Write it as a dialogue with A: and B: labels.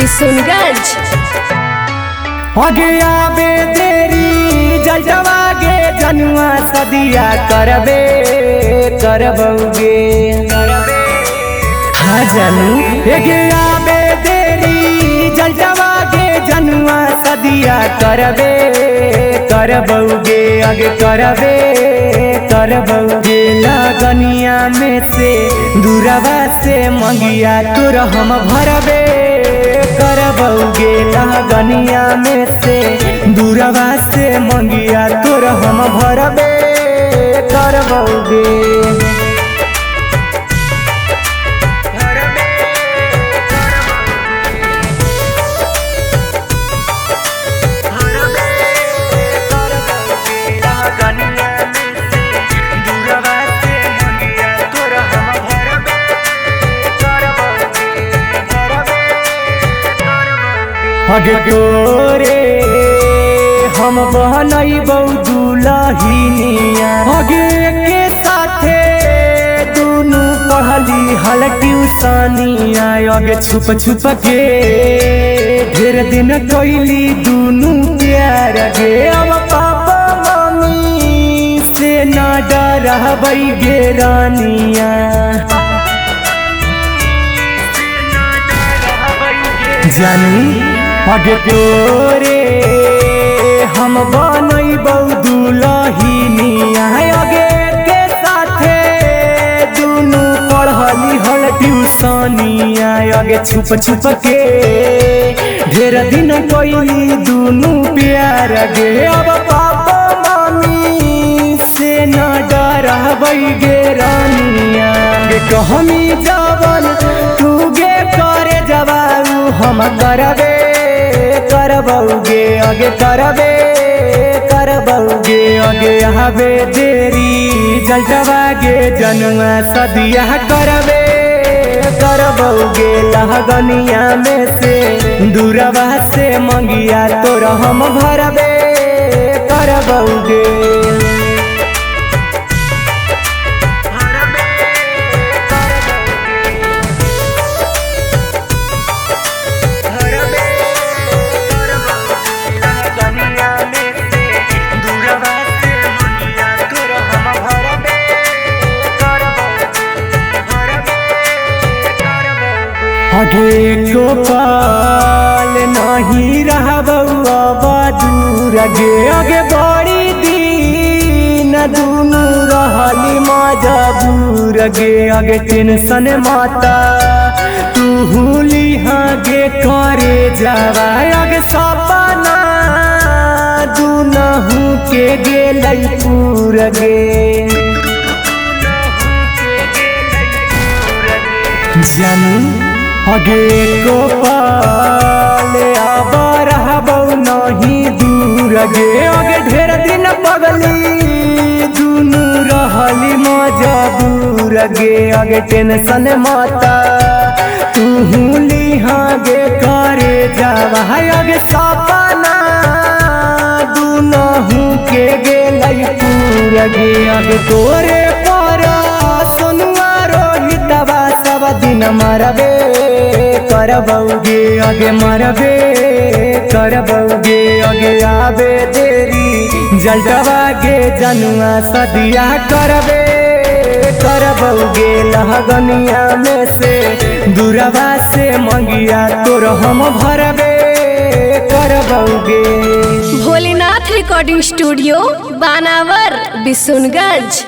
A: बिशुनगंज।
B: आगे आबे तेरी जलजवा गे जनुआ सदिया करबे करबोगे हाँ जानू आगे आबे तेरी जलजवा गे जनुआ सदिया करबे करबोगे आगे करबे करबोगे लगनिया में से दूरवा से मंगिया तोर हम भरबे करबोगे लगनिया में से दूरवा से मंगिया तोर हम भरबे करबोगे। आगे तोरे हम बहनैबौ दुलहिनिया आगे के साथे दुनू पढ़ली हल ट्यूशनिया आगे छुप छुप के ढेर दिन कैली दुनू प्यार गे अब पापा मम्मी से न डरबै गे रानिया जानू आगे तोरे हम बनैबौ दुलहिनिया आगे के साथे दुनू पढ़ली हल ट्यूशनिया आगे छुप छुप के ढेर दिन कैली दुनू प्यार गे अब पापा मम्मी से न डरबै गे रानिया गे कहमी जवन तू गे करे जवाऊ हम करबे करबोगे आगे करबे करबोगे आगे आबे तेरी जलजवा गे जनुआ सदिया करबे करबोगे लगनिया में से दूरवा से मंगिया तोर हम भरबे करबोगे। आगे गोपाल नहीं रहबौ अब दूर गे आगे बड़ी दिन दुनू रहली मजबूर गे आगे टेंशन माता तू हुली गे करे जावा आगे सपना दुनहु के गेलै पूर गे जानू आगे गोपाल अब रहबौ नहीं दूर गे आगे ढेर दिन पगली दुनू रहली मजबूर गे आगे टेंशन माता तू हुली गे करे जावा आगे सपना दुनहु के गेलै पूर गे आगे तोरे पर सोनुआ रोहितवा सब दिन मरबे करबोगे आगे मरबे करबोगे आगे आबे तेरी जलजवा गे जनुआ सदिया करबे करबोगे लगनिया में से दूरवा से मंगिया तोर हम भरबे करबोगे।
A: भोलेनाथ रिकॉर्डिंग स्टूडियो बानावर बिशुनगंज।